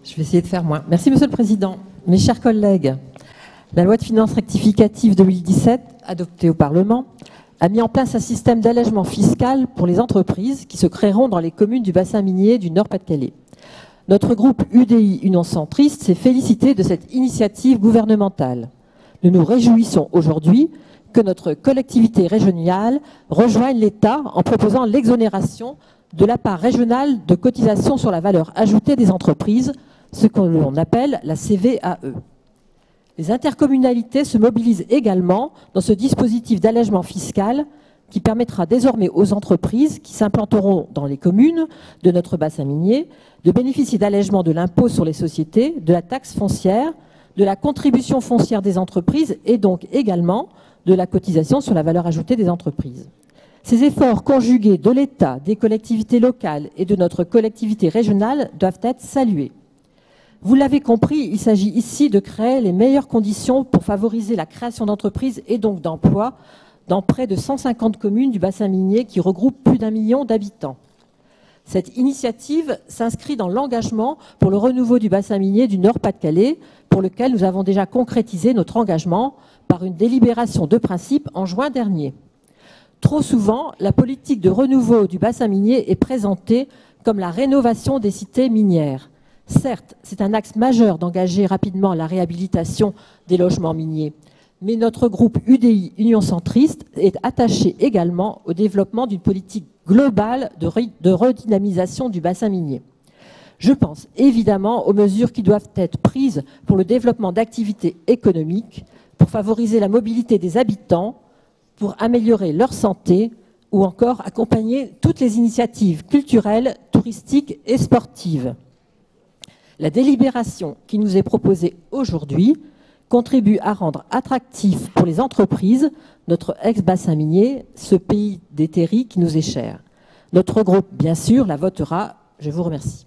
Je vais essayer de faire moins. Merci, Monsieur le Président. Mes chers collègues, la loi de finances rectificative 2017, adoptée au Parlement, a mis en place un système d'allègement fiscal pour les entreprises qui se créeront dans les communes du bassin minier du Nord-Pas-de-Calais. Notre groupe UDI Union Centriste s'est félicité de cette initiative gouvernementale. Nous nous réjouissons aujourd'hui que notre collectivité régionale rejoigne l'État en proposant l'exonération de la part régionale de cotisation sur la valeur ajoutée des entreprises, ce que l'on appelle la CVAE. Les intercommunalités se mobilisent également dans ce dispositif d'allègement fiscal qui permettra désormais aux entreprises qui s'implanteront dans les communes de notre bassin minier de bénéficier d'allègements de l'impôt sur les sociétés, de la taxe foncière, de la contribution foncière des entreprises et donc également de la cotisation sur la valeur ajoutée des entreprises. Ces efforts conjugués de l'État, des collectivités locales et de notre collectivité régionale doivent être salués. Vous l'avez compris, il s'agit ici de créer les meilleures conditions pour favoriser la création d'entreprises et donc d'emplois dans près de 150 communes du bassin minier qui regroupent plus d'1 million d'habitants. Cette initiative s'inscrit dans l'engagement pour le renouveau du bassin minier du Nord-Pas-de-Calais, pour lequel nous avons déjà concrétisé notre engagement par une délibération de principe en juin dernier. Trop souvent, la politique de renouveau du bassin minier est présentée comme la rénovation des cités minières. Certes, c'est un axe majeur d'engager rapidement la réhabilitation des logements miniers, mais notre groupe UDI Union Centriste est attaché également au développement d'une politique globale de redynamisation du bassin minier. Je pense évidemment aux mesures qui doivent être prises pour le développement d'activités économiques, pour favoriser la mobilité des habitants, pour améliorer leur santé ou encore accompagner toutes les initiatives culturelles, touristiques et sportives. La délibération qui nous est proposée aujourd'hui contribue à rendre attractif pour les entreprises notre ex-bassin minier, ce pays des terris qui nous est cher. Notre groupe, bien sûr, la votera. Je vous remercie.